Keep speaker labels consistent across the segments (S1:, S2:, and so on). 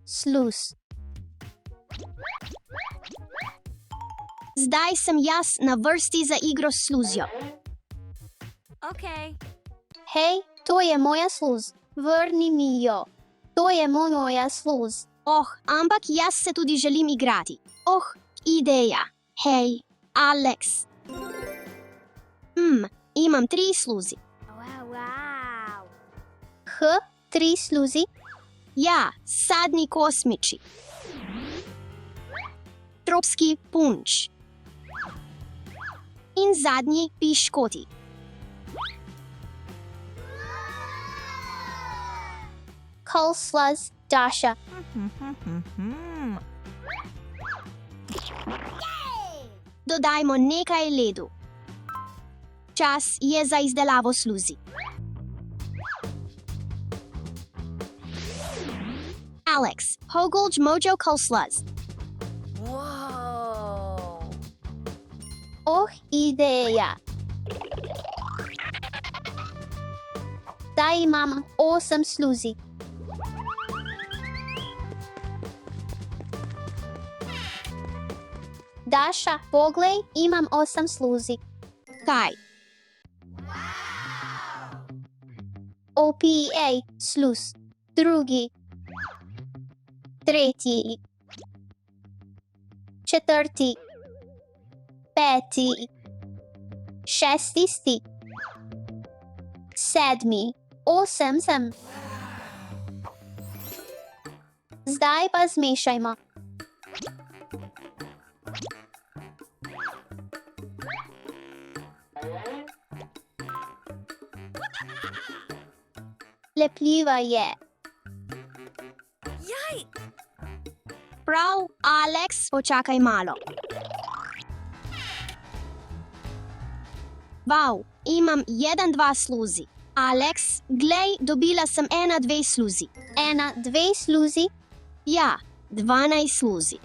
S1: sluz. Zdaj sem jaz na vrsti za igro s sluzjo.
S2: Okay.
S1: Hej, to je moja sluz. Vrni mi jo. To je moja sluz. Ampak jaz se tudi želim igrati. Ideja. Hej, Alex. Imam 3 sluzi.
S2: Wow.
S1: 3 sluzi? Ja, sadni kosmiči. Tropski punč. In zadnji piškoti. Coleslaws, Dasha. Dodajmo nekaj ledu. Čas je za izdelavo sluzi. Alex, Hogolj Mojo Coleslaws.
S2: Whoa.
S1: Ideja. Zdaj imam 8 sluzi. Dasha, poglej, imam 8 sluzi. Kaj? OPA, sluz. Drugi. Tretji. Četrti. Peti. Šesti. Sedmi. 8 sem. Zdaj pa zmešajmo. Lepljiva je.
S2: Jaj.
S1: Prav, Alex, počakaj malo. Wow, imam 1-2 sluzi. Alex, glej, dobila sem 1-2 sluzi. 1-2 sluzi? Ja, 12 sluzi.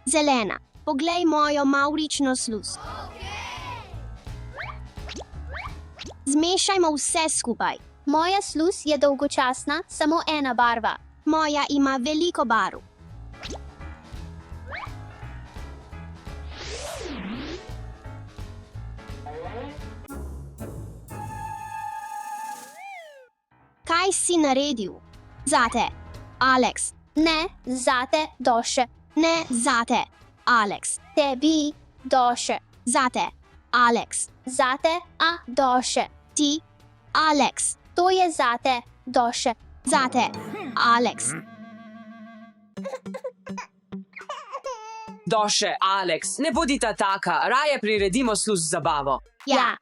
S1: Zelena, poglej mojo mavrično sluz. Zmešajmo vse skupaj. Moja sluz je dolgočasna, samo ena barva. Moja ima veliko barv. Kaj si naredil? Zate, Alex. Ne, zate, Doše. Ne, zate, Alex. Tebi, Doše. Zate, Alex. Zate, Doše. Ti, Alex. To je zate, Doše. Zate, Alex.
S3: Doše, Alex, ne bodita taka, raje priredimo sluz zabavo.
S1: Ja.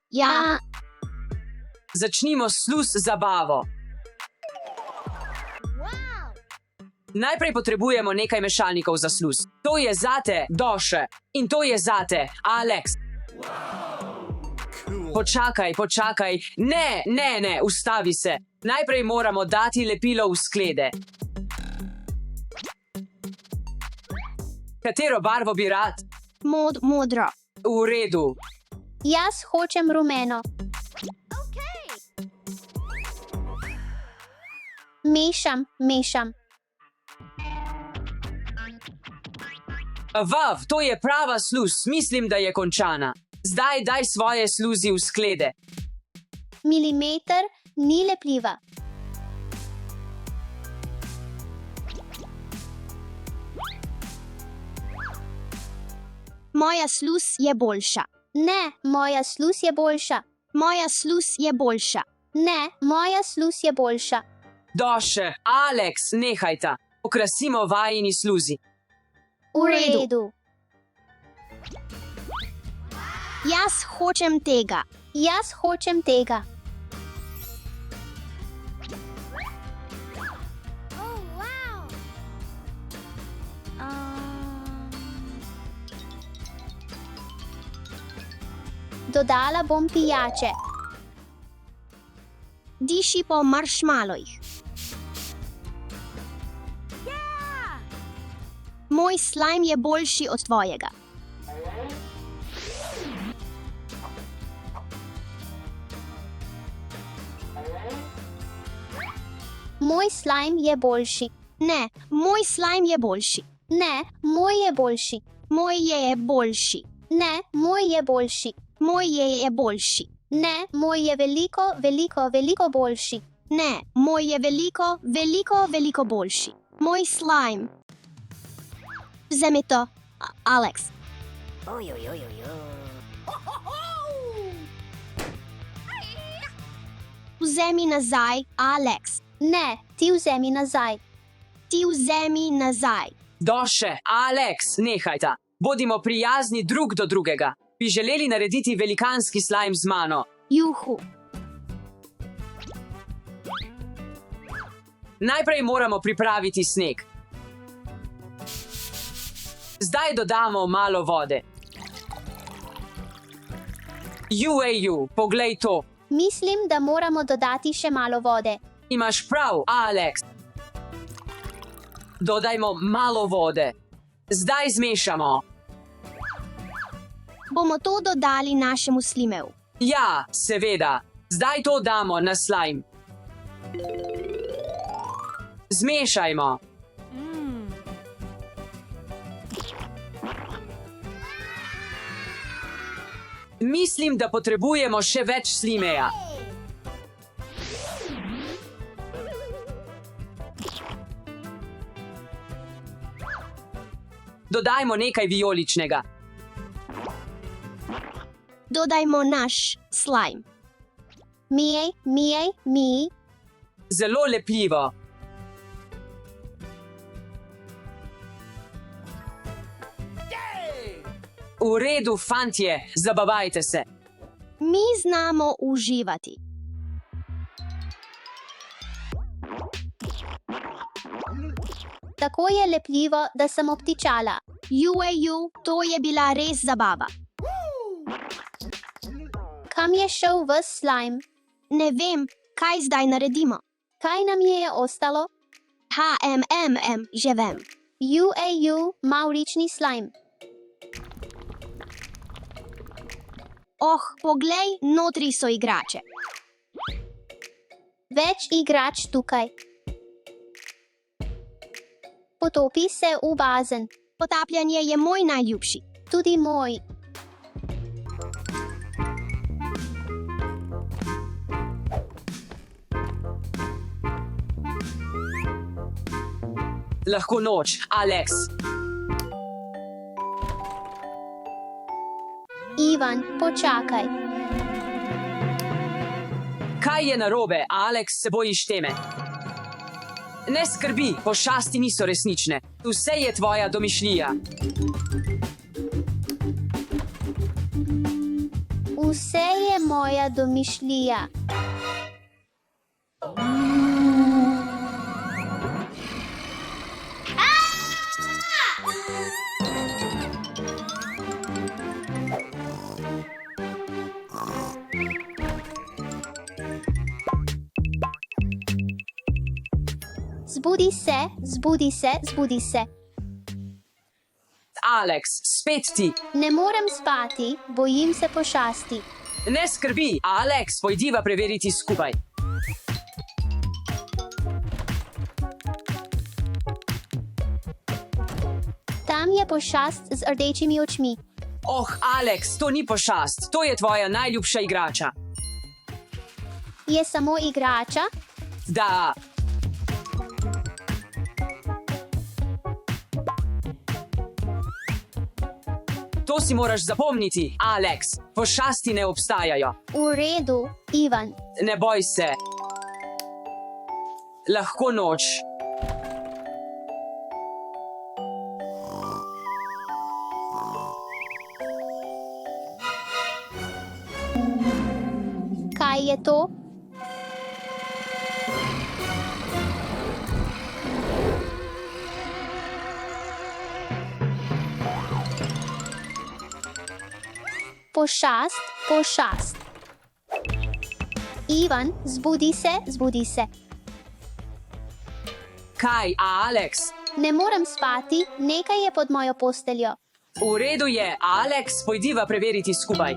S3: Začnimo sluz zabavo. Najprej potrebujemo nekaj mešalnikov za sluz. To je zate, Doše, in to je zate, Alex. Počakaj. Ne, ustavi se. Najprej moramo dati lepilo v sklede. Katero barvo bi rad?
S1: Modro.
S3: V redu.
S1: Jaz hočem rumeno. Mešam.
S3: Vav, to je prava sluz, mislim, da je končana. Zdaj daj svoje sluzi v sklede.
S1: Milimeter ni lepljiva. Moja sluz je boljša. Ne, moja sluz je boljša. Moja sluz je boljša. Ne, moja sluz je boljša.
S3: Doše, Alex, nehajta. Okrasimo vajini sluzi.
S1: V redu. Jaz hočem tega.
S2: Oh, wow.
S1: Dodala bom pijače. diši po maršmalojih. Moj slime je boljši od tvojega. Moj slime je boljši. Ne, moj slime je boljši. Ne, moj je boljši. Moj je boljši. Ne, moj je boljši. Moj je boljši. Ne, moj je veliko boljši. Ne, moj je veliko boljši. Moj slime. Vzemi to, Alex. Vzemi nazaj, Alex. Ne, ti vzemi nazaj. Ti vzemi nazaj.
S3: Doše, Alex, nehajta. Bodimo prijazni drug do drugega. Bi želeli narediti velikanski slime z mano?
S1: Juhu.
S3: Najprej moramo pripraviti sneg. Zdaj dodamo malo vode. Jueju, poglej to.
S1: Mislim, da moramo dodati še malo vode.
S3: Imaš prav, Alex. Dodajmo malo vode. Zdaj zmešamo.
S1: Bomo to dodali našemu slimeju.
S3: Ja, seveda. Zdaj to damo na slime. Zmešajmo. Mislim, da potrebujemo še več slimeja. Dodajmo nekaj vijoličnega.
S1: Dodajmo naš slime. Mijej.
S3: Zelo lepljivo. V redu, fantje, zabavajte se.
S1: Mi znamo uživati. Tako je lepljivo, da sem obtičala. Jueju, to je bila res zabava. Kam je šel ves slime? Ne vem, kaj zdaj naredimo. Kaj nam je ostalo? Že vem. Jueju, mavrični slime. Poglej, notri so igrače. Več igrač tukaj. Potopi se v bazen. Potapljanje je moj najljubši. Tudi moj.
S3: Lahko noč, Alex.
S1: Ivan, počakaj.
S3: Kaj je narobe, Alex, se bojiš teme? Ne skrbi, pošasti niso resnične. Vse je tvoja domišljija.
S1: Vse je moja domišljija. Zbudi se.
S3: Alex, spet ti.
S1: Ne morem spati, bojim se pošasti.
S3: Ne skrbi, Alex, pojdiva preveriti skupaj.
S1: Tam je pošast z rdečimi očmi.
S3: Alex, to ni pošast, to je tvoja najljubša igrača.
S1: Je samo igrača?
S3: Da. To si moraš zapomniti, Alex. Pošasti ne obstajajo.
S1: V redu, Ivan.
S3: Ne boj se. Lahko noč.
S1: Kaj je to? Pošast. Ivan, zbudi se, zbudi se.
S3: Kaj, Alex?
S1: Ne morem spati, nekaj je pod mojo posteljo.
S3: V redu je, Alex, pojdiva preveriti skupaj.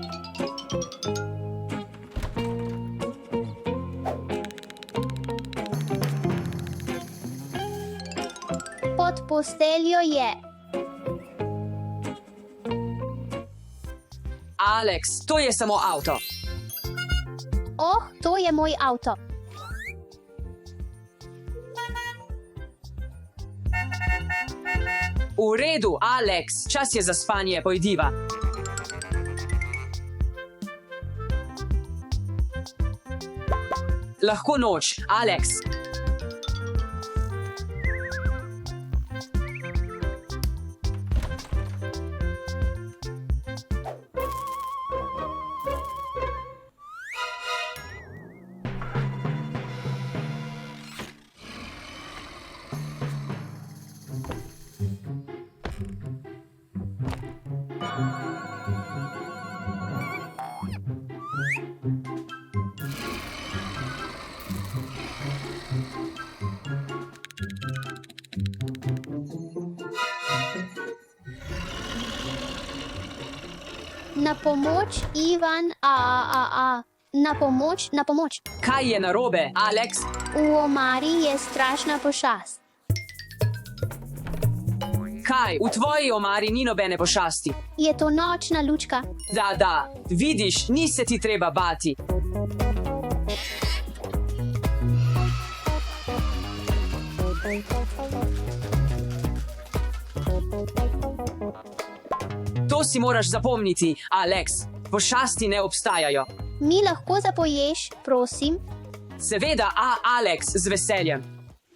S1: Pod posteljo je.
S3: Alex, to je samo avto.
S1: Oh, to je moj avto.
S3: V redu, Alex, čas je za spanje, pojdiva. Lahko noč, Alex.
S1: Na pomoč, Ivan, Na pomoč, na pomoč.
S3: Kaj je narobe, Alex?
S1: V omari je strašna pošast.
S3: Kaj, v tvoji omari ni nobene pošasti?
S1: Je to nočna lučka?
S3: Da, vidiš, ni se ti treba bati. To si moraš zapomniti, Alex. Pošasti ne obstajajo.
S1: Mi lahko zapoješ, prosim?
S3: Seveda, Alex, z veseljem.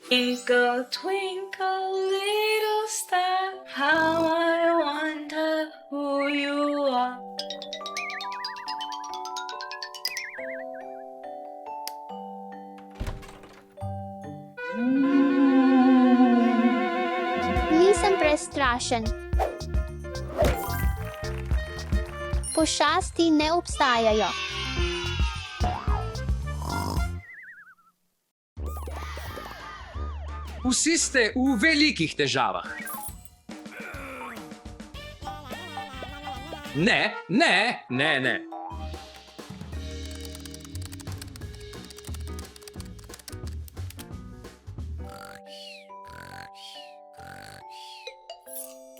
S4: Twinkle, twinkle, little star, how I wonder who you are.
S1: Nisem prestrašen. Pošasti ne obstajajo.
S5: Vsi ste v velikih težavah. Ne.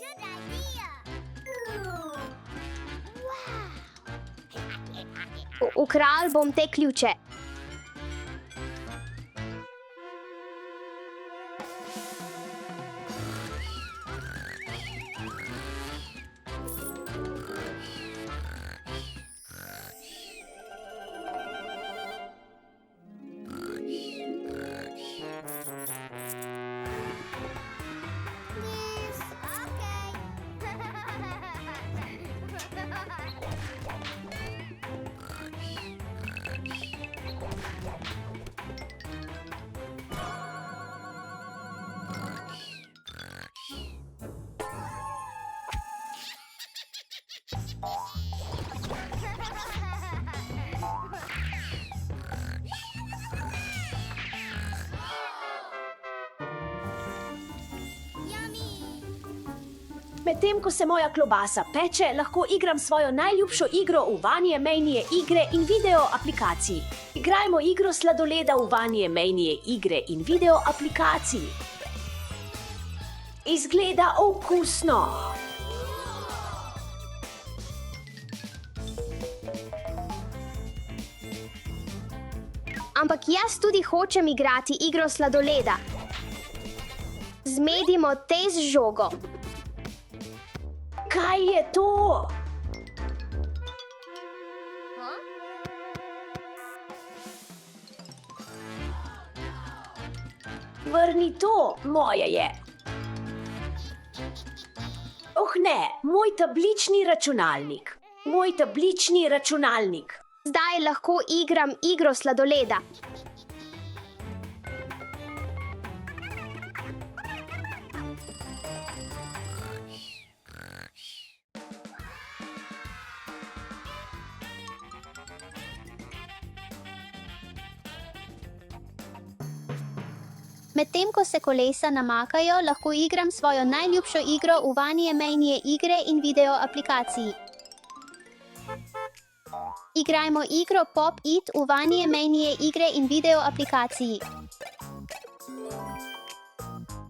S2: Good idea.
S1: Ukradel bom te ključe.
S2: Please.
S6: Medtem ko se moja klobasa peče, lahko igram svojo najljubšo igro v vanje menije igre in video aplikacij. Igrajmo igro sladoleda v vanje menije igre in video aplikacij. Izgleda okusno.
S1: Ampak jaz tudi hočem igrati igro sladoleda. Zmedimo te z žogo.
S6: Kaj je to? Vrni to, moje je. Oh ne, moj tablični računalnik. Moj tablični računalnik.
S1: Zdaj lahko igram igro sladoleda. Medtem ko se kolesa namakajo, lahko igram svojo najljubšo igro uvanje menije igre in video aplikaciji. Igrajmo igro Pop It uvanje menije igre in video aplikaciji.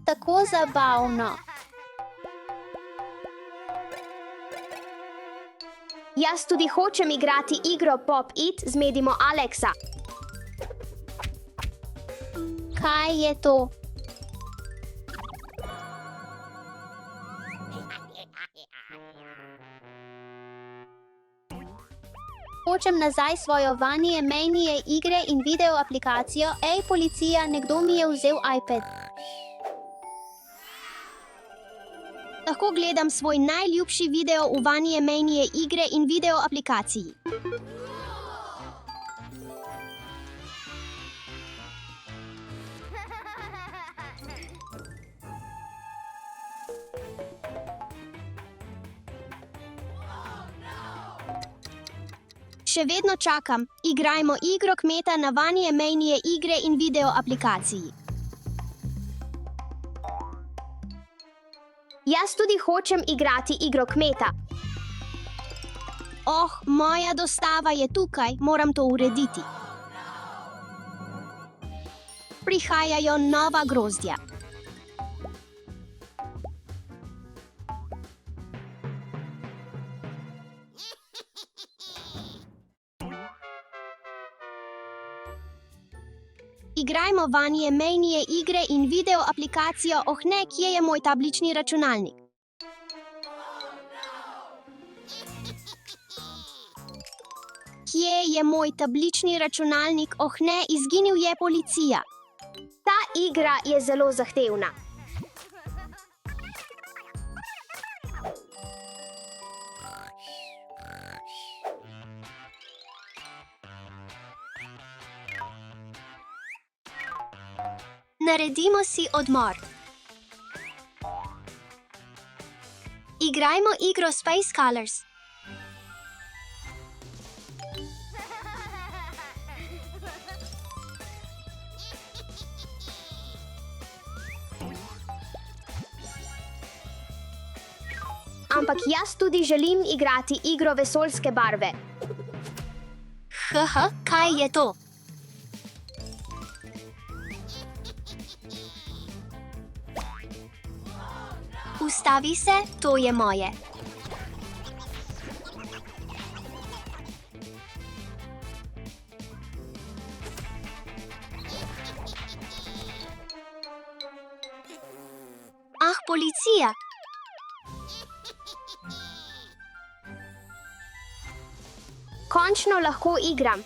S1: Tako zabavno. Jaz tudi hočem igrati igro Pop It, zmedimo Alexa. Kaj je to? Hočem nazaj svojo vanje menije igre in video aplikacijo. Ej, policija, nekdo mi je vzel iPad. Lahko gledam svoj najljubši video uvanje menije igre in video aplikaciji. Še vedno čakam. Igrajmo igro kmeta na vanje menije igre in video aplikaciji. Jaz tudi hočem igrati igro kmeta. Oh, moja dostava je tukaj, moram to urediti. Prihajajo nova grozdja. Igrajmo vanje menije igre in video aplikacijo. Oh ne, kje je moj tablični računalnik? Kje je moj tablični računalnik? Oh ne, izginil je policija. Ta igra je zelo zahtevna. Naredimo si odmor. Igrajmo igro Space Colors. Ampak jaz tudi želim igrati igro vesoljske barve. Kaj je to? Ustavi se, to je moje. Ah, policija! Končno lahko igram.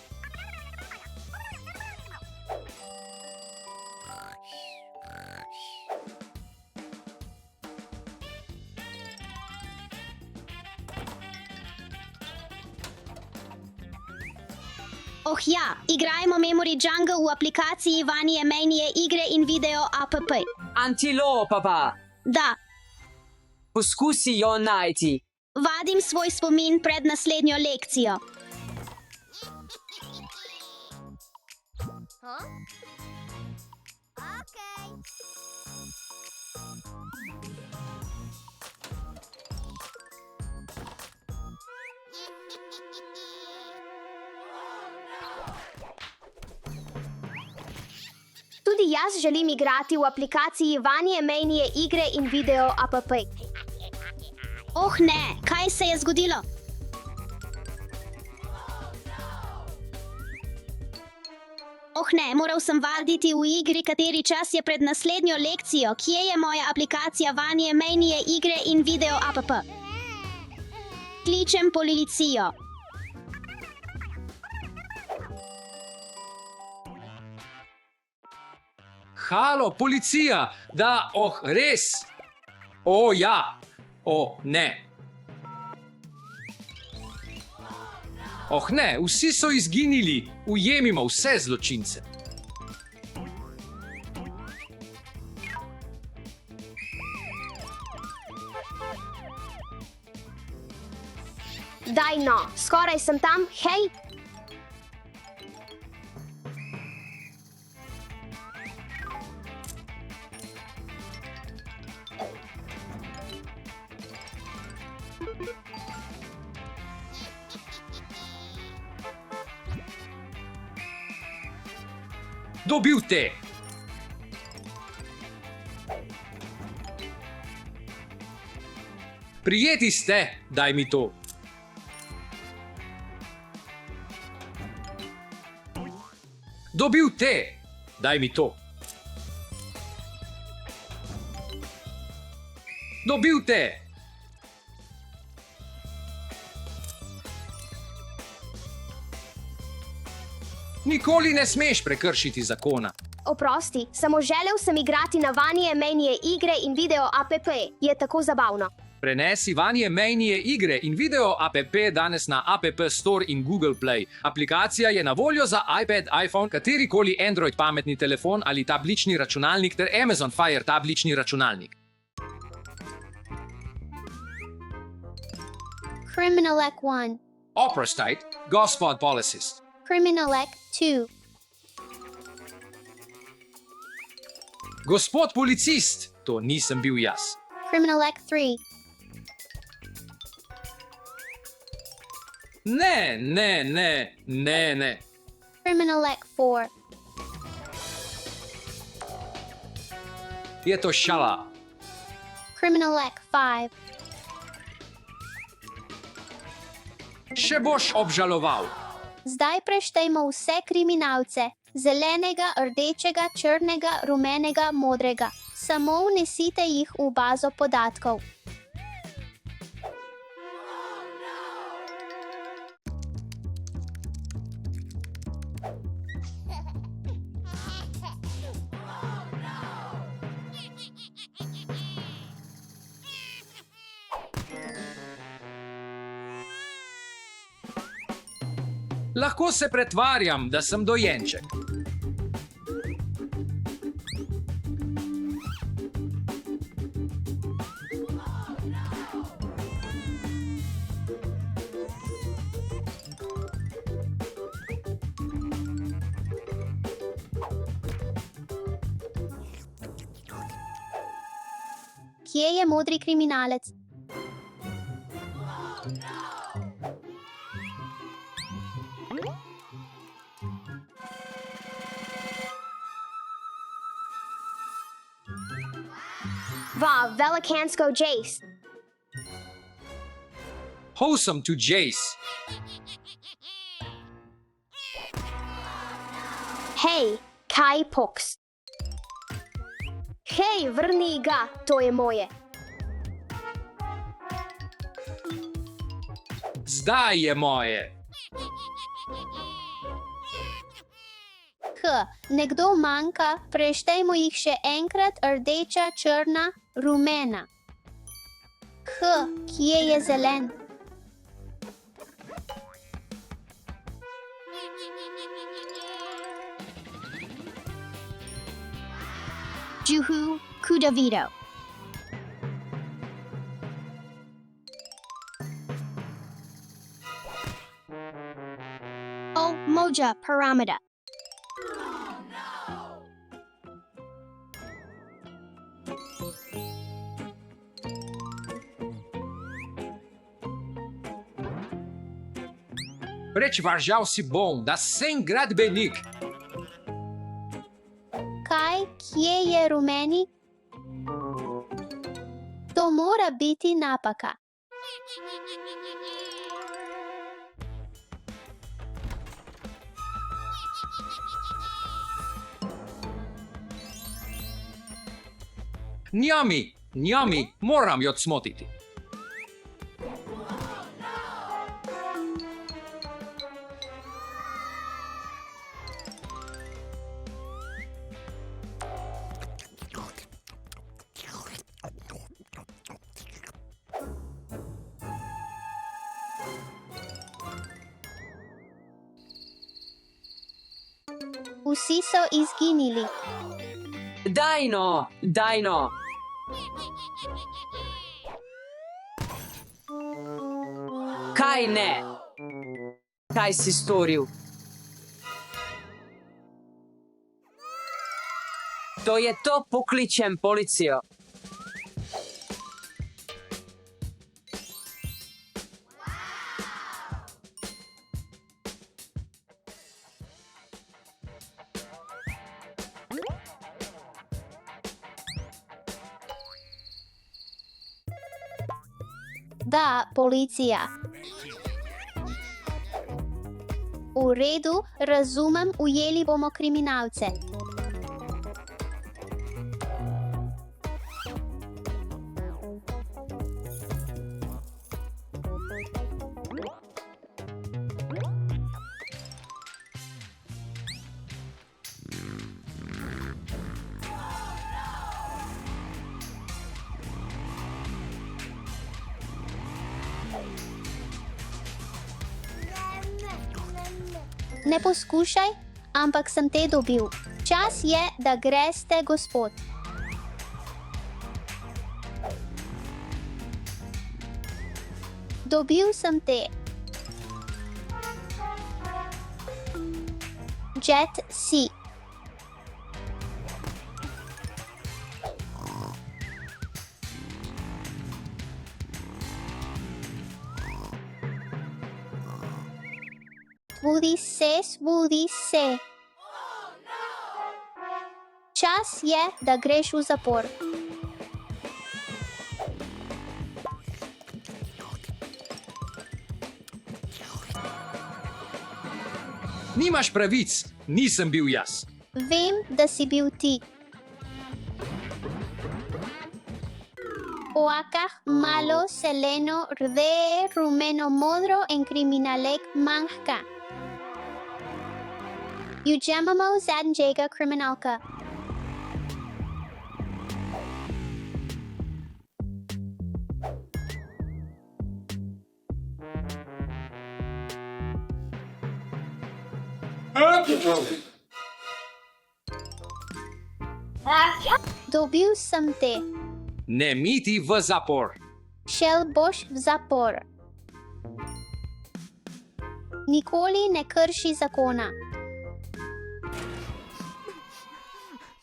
S1: Oh ja, igrajmo Memory Jungle v aplikaciji vanje menije igre in video app.
S3: Antilopa pa!
S1: Da,
S3: Poskusi jo najti.
S1: vadim svoj spomin pred naslednjo lekcijo.
S2: Huh? Okay.
S1: Tudi jaz želim igrati v aplikaciji vanje menije igre in video app. Oh ne, kaj se je zgodilo? Oh ne, moral sem vaditi v igri, kateri čas je pred naslednjo lekcijo. Kje je moja aplikacija vanje menije igre in video app? Kličem policijo.
S5: Halo, policija! Da, res! O, ja! O, ne! Oh ne, vsi so izginili! Ujemimo vse zločince!
S1: Daj no, skoraj sem tam, hej!
S5: Dobil te! Prijeti ste, daj mi to. Dobil te, daj mi to. Dobil te. Nikoli ne smeš prekršiti zakona.
S1: Oprosti, samo želel sem igrati na Vanje menije igre in video app. Je tako zabavno.
S5: Prenesi Vanje menije igre in video app danes na App Store in Google Play. Aplikacija je na voljo za iPad, iPhone, katerikoli Android pametni telefon ali tablični računalnik ter Amazon Fire tablični računalnik.
S1: Criminalek 1.
S5: Oprostate, gospod policist.
S1: Criminalek 2.
S5: Gospod policist, to nisem bil jaz.
S1: Criminalek 3.
S5: Ne.
S1: Criminalek 4.
S5: Je to šala.
S1: Criminalek 5.
S5: Še boš obžaloval.
S1: Zdaj preštejmo vse kriminalce. Zelenega, rdečega, črnega, rumenega, modrega. Samo vnesite jih v bazo podatkov.
S5: Lahko se pretvarjam, da sem dojenček.
S1: Kje je modri kriminalec? Va, velikansko Jace.
S5: Wholesome to Jace.
S1: Hej, kaj poks? Hej, vrni ga, to je moje.
S5: Zdaj je moje.
S1: Nekdo manjka, preštejmo jih še enkrat, rdeča, črna, rumena. Kje je zelen? Juhu, Kudavido. Oh, Moja Paramida.
S5: Prećvaržal si bom, da sem gradbenik.
S1: Kaj, kje je rumeni? To mora biti napaka.
S5: Njami, moram jo odsmotiti.
S1: Vsi so izginili.
S3: Daj no. Kaj ne? Kaj si storil? To je to, pokličem policijo.
S1: Da, policija. V redu, razumem, ujeli bomo kriminalce. Ne poskušaj, ampak sem te dobil. Čas je, da greste, gospod. Dobil sem te. Jet si. Svudi se. Čas je, da greš v zapor.
S5: Nimaš pravic, nisem bil jaz.
S1: Vem, da si bil ti. Oakah, malo, zeleno, rde, rumeno, modro in kriminalek manjka. Ujemamo zadnjega kriminalka. Dobil sem te.
S5: Ne miti v zapor.
S1: Šel boš v zapor. Nikoli ne krši zakona.